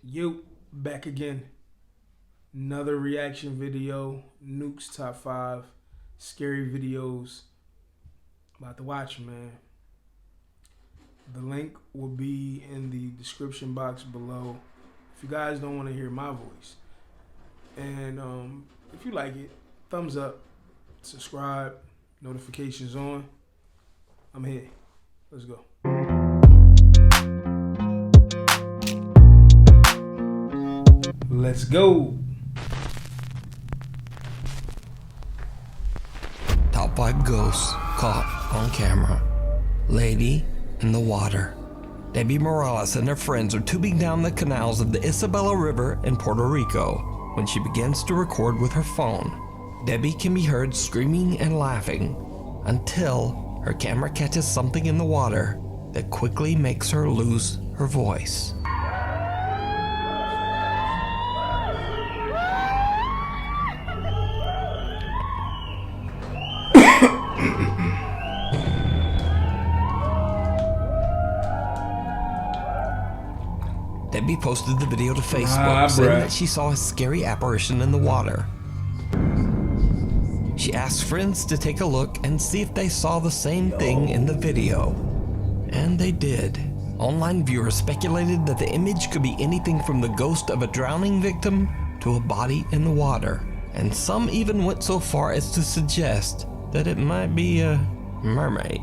Yo, back again. Another reaction video. Nuke's top 5 scary videos. About to watch, man. The link will be in the description box below if you guys don't want to hear my voice. And if you like it, thumbs up, subscribe, notifications on. I'm here. Let's go. Let's go. Top 5 ghosts caught on camera. Lady in the water. Debbie Morales and her friends are tubing down the canals of the Isabella River in Puerto Rico when she begins to record with her phone. Debbie can be heard screaming and laughing until her camera catches something in the water that quickly makes her lose her voice. Debbie posted the video to Facebook saying that she saw a scary apparition in the water. She asked friends to take a look and see if they saw the same thing in the video. And they did. Online viewers speculated that the image could be anything from the ghost of a drowning victim to a body in the water. And some even went so far as to suggest that it might be a mermaid.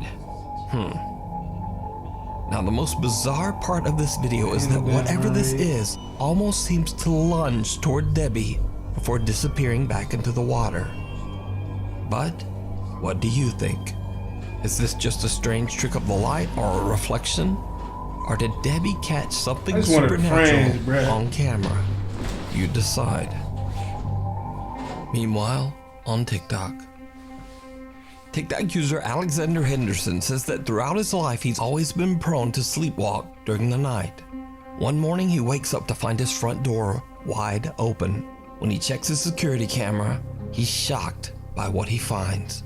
Now the most bizarre part of this video is that whatever this is almost seems to lunge toward Debbie before disappearing back into the water. But what do you think? Is this just a strange trick of the light or a reflection? Or did Debbie catch something supernatural on camera? You decide. Meanwhile, on TikTok user Alexander Henderson says that throughout his life he's always been prone to sleepwalk during the night. One morning he wakes up to find his front door wide open. When he checks his security camera, he's shocked by what he finds.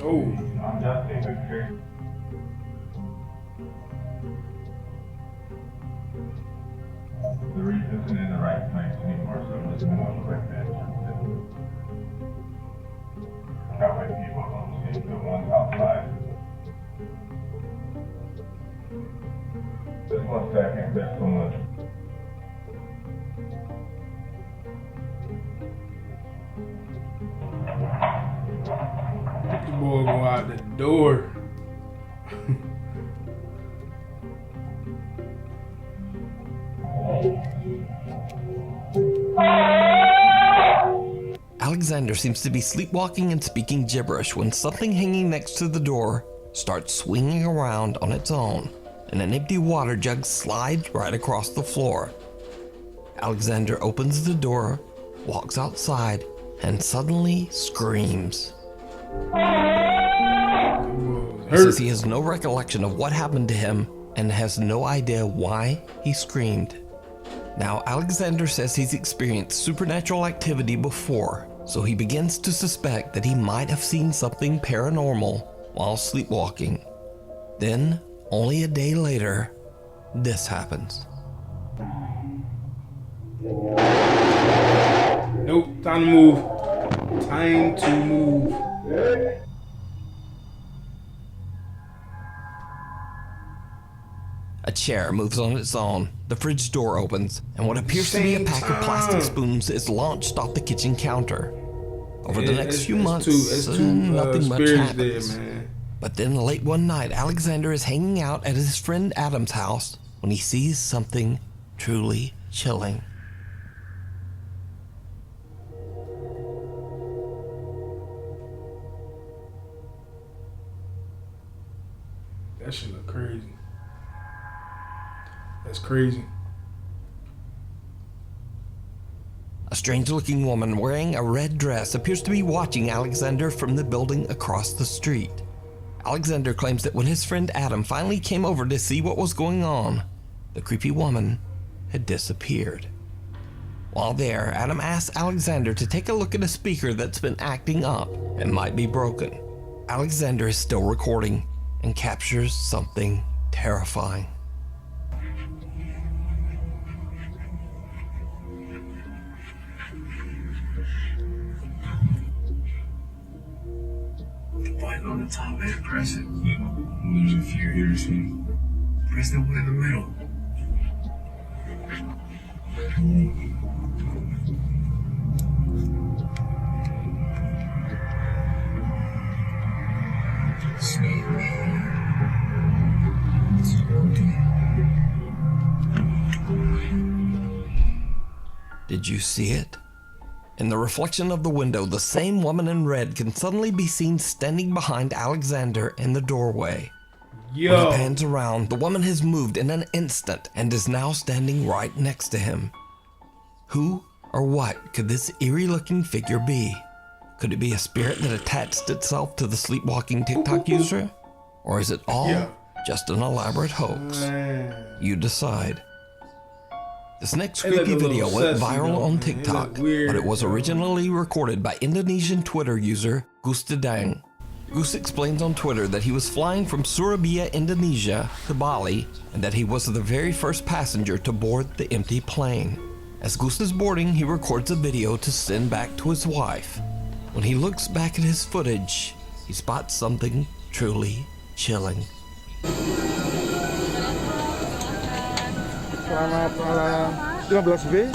Oh. I'm just a Victor. The reef isn't in the right place anymore, so I'm just going to quick that. That way people don't see the ones outside. Just 1 second, there's so much. The boy go out the door. Alexander seems to be sleepwalking and speaking gibberish when something hanging next to the door starts swinging around on its own, and an empty water jug slides right across the floor. Alexander opens the door, walks outside, and suddenly screams. He says he has no recollection of what happened to him and has no idea why he screamed. Now, Alexander says he's experienced supernatural activity before, so he begins to suspect that he might have seen something paranormal while sleepwalking. Then, only a day later, this happens. Nope, time to move. Time to move. A chair moves on its own, the fridge door opens, and what appears to be a pack of plastic spoons is launched off the kitchen counter. Over the next few months, nothing much happens. But then late one night, Alexander is hanging out at his friend Adam's house when he sees something truly chilling. That shit look crazy. That's crazy. A strange-looking woman wearing a red dress appears to be watching Alexander from the building across the street. Alexander claims that when his friend Adam finally came over to see what was going on, the creepy woman had disappeared. While there, Adam asks Alexander to take a look at a speaker that's been acting up and might be broken. Alexander is still recording and captures something terrifying. Button on the top there, press it. There's a few here, see? Press the one in the middle. Did you see it? In the reflection of the window, the same woman in red can suddenly be seen standing behind Alexander in the doorway. When he Yo. pans around, the woman has moved in an instant and is now standing right next to him. Who or what could this eerie-looking figure be? Could it be a spirit that attached itself to the sleepwalking TikTok user? Or is it all just an elaborate hoax? Man. You decide. This next They look creepy a little video went sussy, viral though, on man. They TikTok, look weird, but it was yo. originally recorded by Indonesian Twitter user Goose Dedang. Goose explains on Twitter that he was flying from Surabaya, Indonesia to Bali, and that he was the very first passenger to board the empty plane. As Goose is boarding, he records a video to send back to his wife. When he looks back at his footage, he spots something truly chilling. Selamat malam. 15B.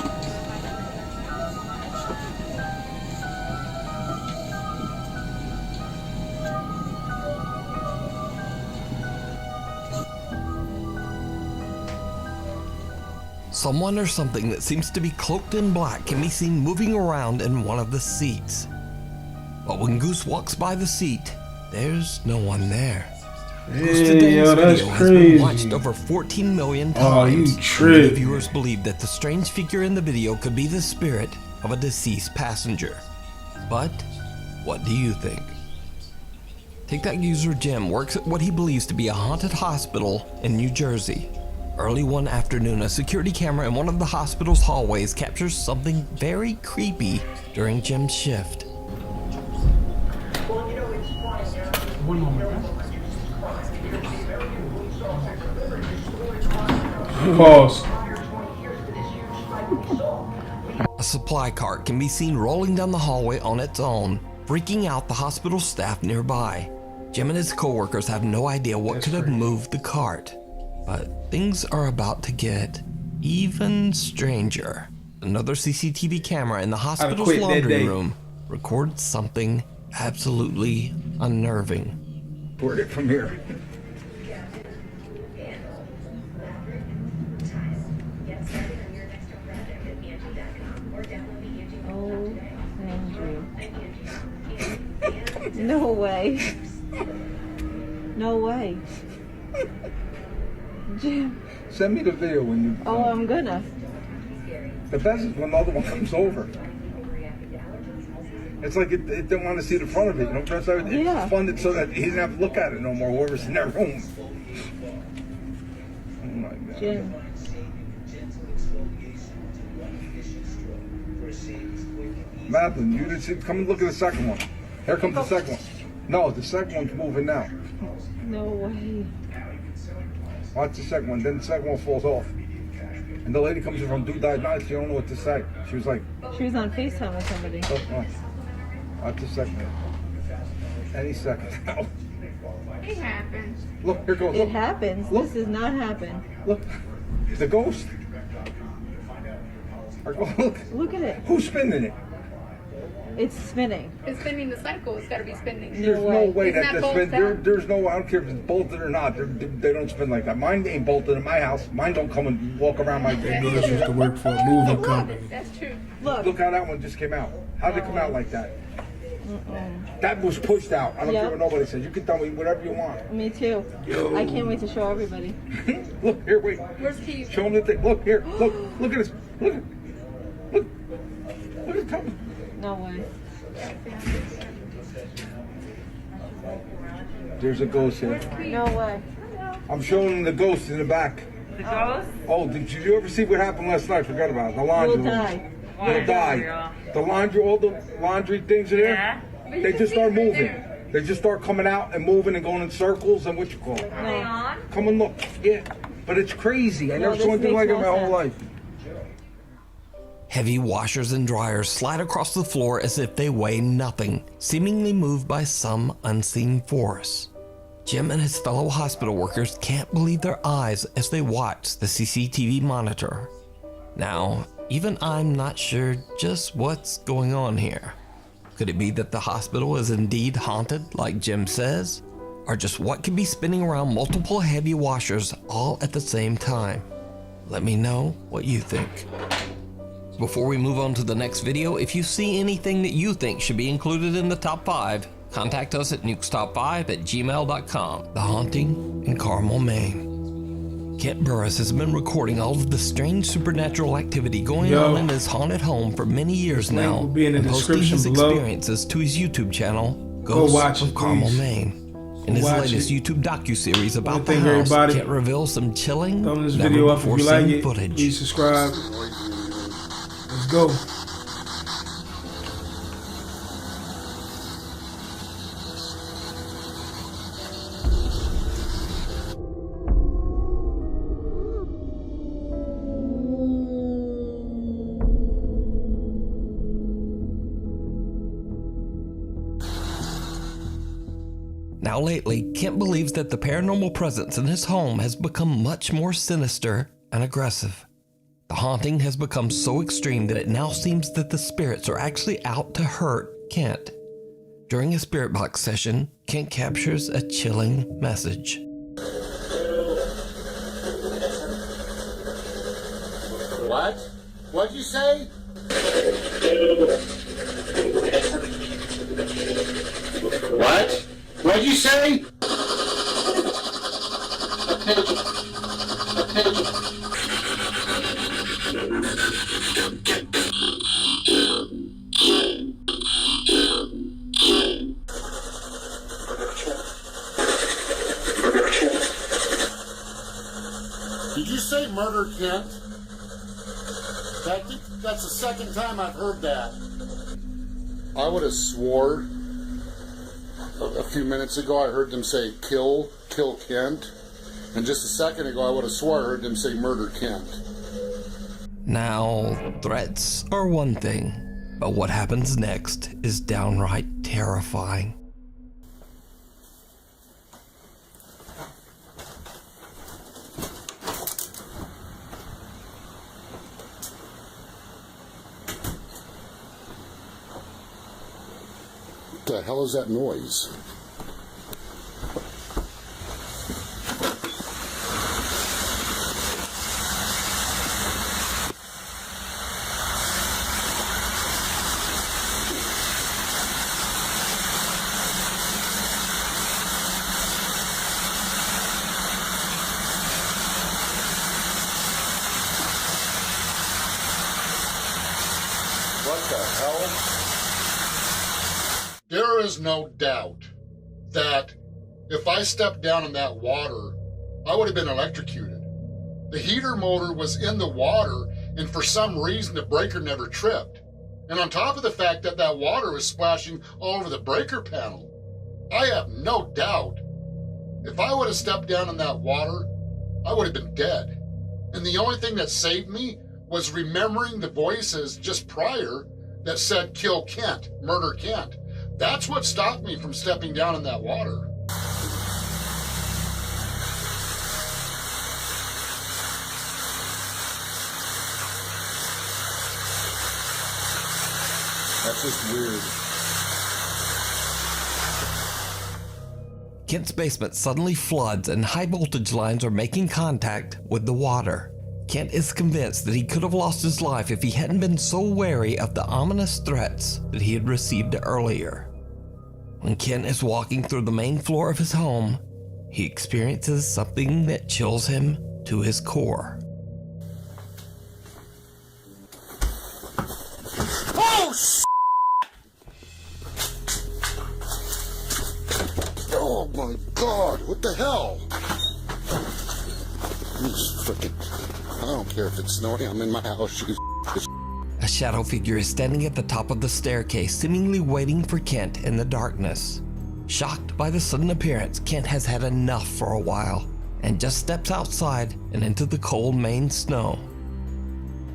Someone or something that seems to be cloaked in black can be seen moving around in one of the seats. But when Goose walks by the seat, there's no one there. Goose Hey, Today's yo, that's video has been crazy. watched over 14 million Oh, you times. and many tripping. viewers believe that the strange figure in the video could be the spirit of a deceased passenger. But what do you think? TikTok user Jim works at what he believes to be a haunted hospital in New Jersey. Early one afternoon, a security camera in one of the hospital's hallways captures something very creepy during Jim's shift. One moment. Pause. A supply cart can be seen rolling down the hallway on its own, freaking out the hospital staff nearby. Jim and his coworkers have no idea what could have moved the cart. But things are about to get even stranger. Another CCTV camera in the hospital's quit that laundry day. room records something absolutely unnerving. Board it from here. Oh, Andrew. No way. No way. Jim. Send me the video when you. Oh, I'm gonna. The best is when the other one comes over. It's like it didn't want to see the front of it. You know, it's Yeah. funded so that he didn't have to look at it no more. Whoever's in that room. Oh my God. Jim. Madeline, you didn't see. Come and look at the second one. Here comes the second one. No, the second one's moving now. No way. Watch the second one. Then the second one falls off. And the lady comes in from Do Diagnostics. She don't know what to say. She was like, She was on FaceTime with somebody. oh, watch the second one. Any second now. It happens. Look, here goes. It Look, happens. Look. This does not happen. look. The ghost. Look. Look at it. Who's spinning it? It's spinning. It's spinning the cycle. It's got to be spinning. There's no way Isn't that that they spin. bolted There's no. I don't care if it's bolted or not. They don't spin like that. Mine ain't bolted in my house. Mine don't come and walk around my. This used to work for a moving company. That's true. Look. Look how that one just came out. How'd it come out like that? That was pushed out. I don't care Yep. what nobody says. You can tell me whatever you want. Me too. I can't wait to show everybody. Look here, wait. Where's Keith? Show them the thing. Look here. Look. Look at this. Look. Look. Look at that. No way. There's a ghost here. No way. I'm showing him the ghost in the back. The ghost? Oh, did you ever see what happened last night? Forgot about it. The laundry You'll room. die. You'll die. The laundry, all the laundry things in there, Yeah. they just start moving. They just start coming out and moving and going in circles and what you call it. Are they on? Come and look. Yeah. But it's crazy. I No, never this saw anything makes like it in my no whole life. Heavy washers and dryers slide across the floor as if they weigh nothing, seemingly moved by some unseen force. Jim and his fellow hospital workers can't believe their eyes as they watch the CCTV monitor. Now, even I'm not sure just what's going on here. Could it be that the hospital is indeed haunted, like Jim says? Or just what could be spinning around multiple heavy washers all at the same time? Let me know what you think. Before we move on to the next video, if you see anything that you think should be included in the top 5, contact us at nukestop5@gmail.com. The Haunting in Carmel, Maine. Kent Burris has been recording all of the strange supernatural activity going on in his haunted home for many years Link now, will be in the and posting description his below. experiences to his YouTube channel, Go Ghosts watch of it, Carmel, please. Maine. In his Watch latest it. YouTube docuseries about the thank house, everybody. Kent reveals some chilling, Thumb this never video up if before you like seen it. footage. Please subscribe. Let's go. Now lately, Kent believes that the paranormal presence in his home has become much more sinister and aggressive. The haunting has become so extreme that it now seems that the spirits are actually out to hurt Kent. During a spirit box session, Kent captures a chilling message. What? What'd you say? What? What'd you say? Did you say murder, Kent? That's the second time I've heard that. I would have swore a few minutes ago I heard them say kill Kent. And just a second ago I would have swore I heard them say murder Kent. Now, threats are one thing, but what happens next is downright terrifying. What the hell is that noise? What the hell? There is no doubt that if I stepped down in that water, I would have been electrocuted. The heater motor was in the water, and for some reason the breaker never tripped. And on top of the fact that that water was splashing all over the breaker panel, I have no doubt if I would have stepped down in that water, I would have been dead. And the only thing that saved me was remembering the voices just prior that said kill Kent, murder Kent. That's what stopped me from stepping down in that water. That's just weird. Kent's basement suddenly floods and high voltage lines are making contact with the water. Kent is convinced that he could have lost his life if he hadn't been so wary of the ominous threats that he had received earlier. When Kent is walking through the main floor of his home, he experiences something that chills him to his core. Oh, oh my God. freaking. I don't care if it's snowing. I'm in my house. A shadow figure is standing at the top of the staircase, seemingly waiting for Kent in the darkness. Shocked by the sudden appearance, Kent has had enough for a while and just steps outside and into the cold Maine snow.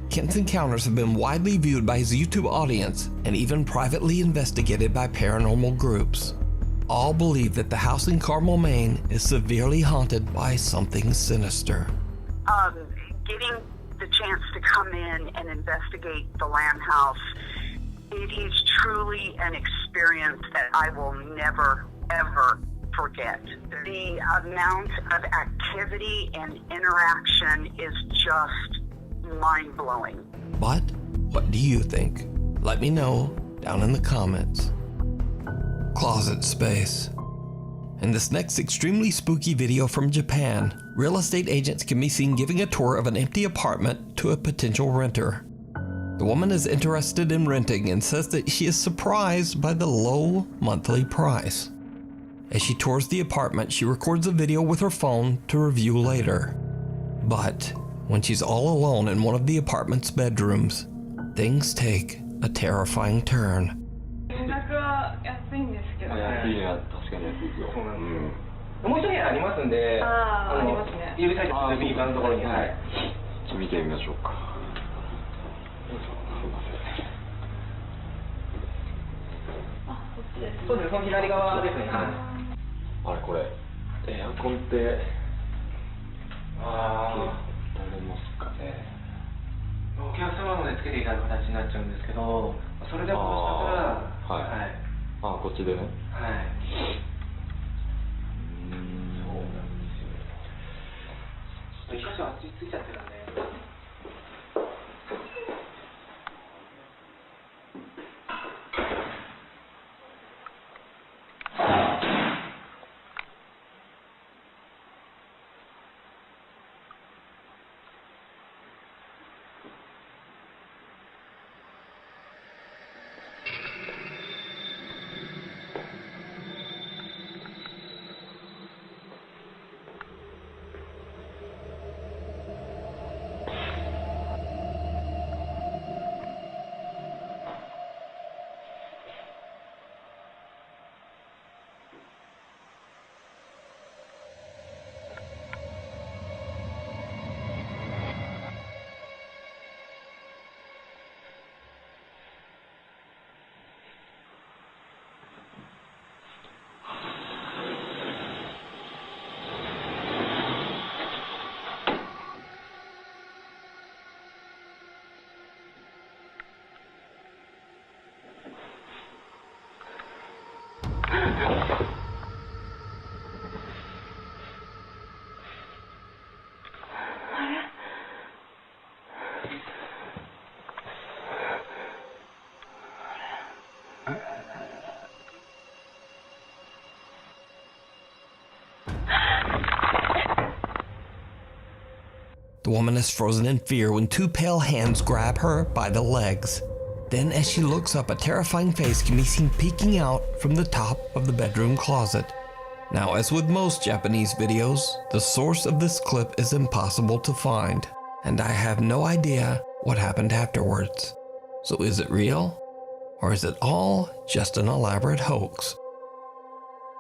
Kent's encounters have been widely viewed by his YouTube audience and even privately investigated by paranormal groups. All believe that the house in Carmel, Maine is severely haunted by something sinister. Getting the chance to come in and investigate the Lamb House, it is truly an experience that I will never, ever forget. The amount of activity and interaction is just mind-blowing. But what do you think? Let me know down in the comments. Closet space. In this next extremely spooky video from Japan, real estate agents can be seen giving a tour of an empty apartment to a potential renter. The woman is interested in renting and says that she is surprised by the low monthly price. As she tours the apartment, she records a video with her phone to review later. But when she's all alone in one of the apartment's bedrooms, things take a terrifying turn. The woman is frozen in fear when two pale hands grab her by the legs. Then as she looks up, a terrifying face can be seen peeking out from the top of the bedroom closet. Now, as with most Japanese videos, the source of this clip is impossible to find, and I have no idea what happened afterwards. So is it real? Or is it all just an elaborate hoax?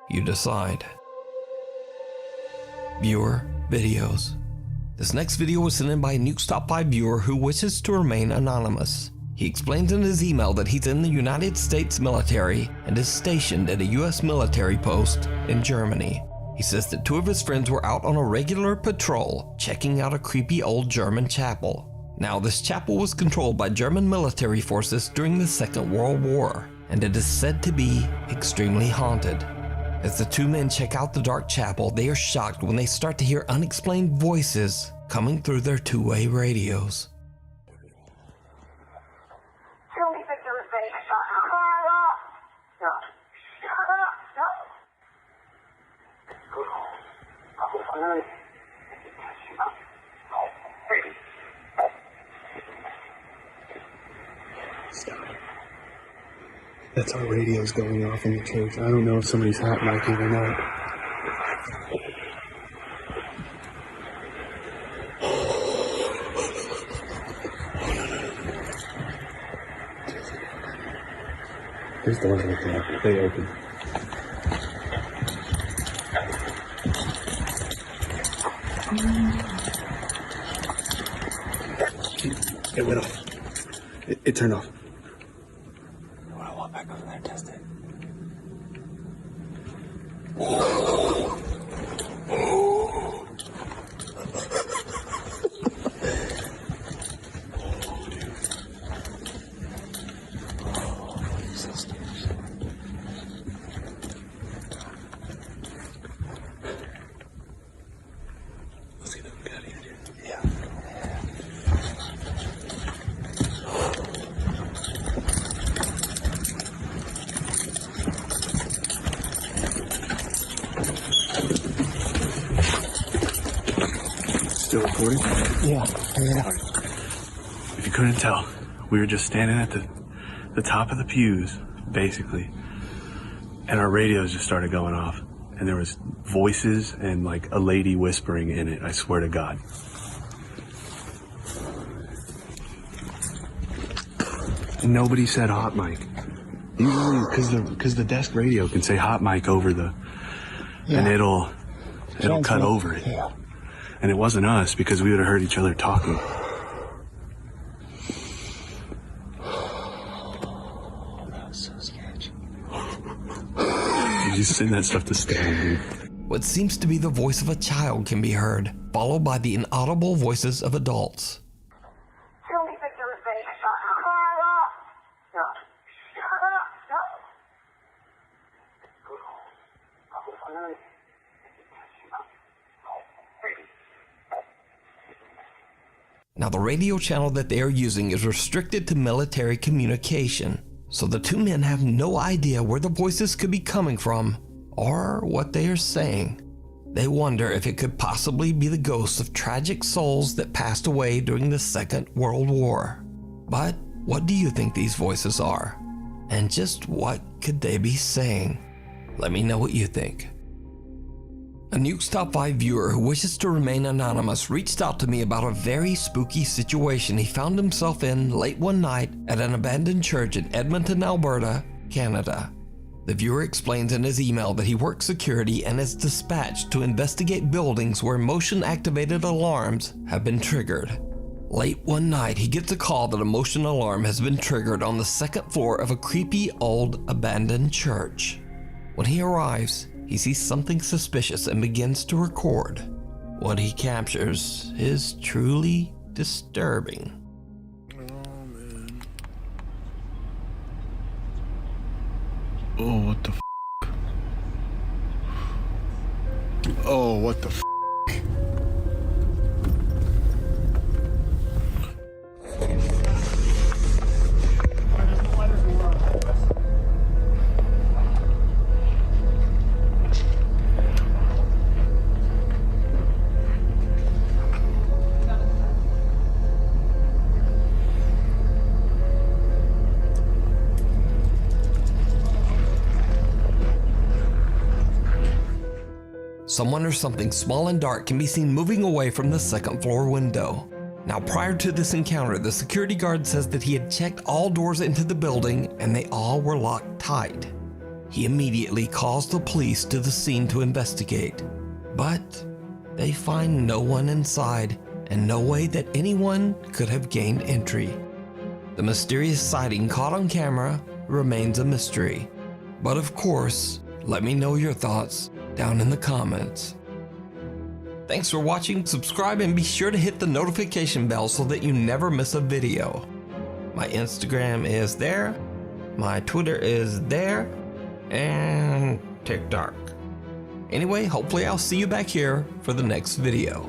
You decide. Viewer videos. This next video was sent in by a Nuke's Top 5 viewer who wishes to remain anonymous. He explains in his email that he's in the United States military and is stationed at a US military post in Germany. He says that two of his friends were out on a regular patrol, checking out a creepy old German chapel. Now, this chapel was controlled by German military forces during the Second World War, and it is said to be extremely haunted. As the two men check out the dark chapel, they are shocked when they start to hear unexplained voices coming through their two-way radios. That's our radios going off in the church. I don't know if somebody's hot micing or not. There's doors right there. They open. It went off. It turned off. I want to walk back over there and test it. Let's get out of here, dude. Yeah. Still recording? Yeah. If you couldn't tell, we were just standing at the top of the pews, basically, and our radios just started going off, and there was voices and like a lady whispering in it. I swear to God. Nobody said hot mic. Usually, because the desk radio can say hot mic over the, and it'll cut over it. Yeah. And it wasn't us because we would have heard each other talking. That was so sketchy. You just send that stuff to Stan, dude. What seems to be the voice of a child can be heard, followed by the inaudible voices of adults. Now, the radio channel that they are using is restricted to military communication, so the two men have no idea where the voices could be coming from or what they are saying. They wonder if it could possibly be the ghosts of tragic souls that passed away during the Second World War. But what do you think these voices are? And just what could they be saying? Let me know what you think. A Nukes Top 5 viewer who wishes to remain anonymous reached out to me about a very spooky situation he found himself in late one night at an abandoned church in Edmonton, Alberta, Canada. The viewer explains in his email that he works security and is dispatched to investigate buildings where motion-activated alarms have been triggered. Late one night, he gets a call that a motion alarm has been triggered on the second floor of a creepy old abandoned church. When he arrives, he sees something suspicious and begins to record. What he captures is truly disturbing. Oh, what the f***? Oh, what the f***? Someone or something small and dark can be seen moving away from the second floor window. Now, prior to this encounter, the security guard says that he had checked all doors into the building and they all were locked tight. He immediately calls the police to the scene to investigate, but they find no one inside and no way that anyone could have gained entry. The mysterious sighting caught on camera remains a mystery. But of course, let me know your thoughts down in the comments. Thanks for watching, subscribe, and be sure to hit the notification bell so that you never miss a video. My Instagram is there, my Twitter is there, and TikTok. Anyway, hopefully I'll see you back here for the next video.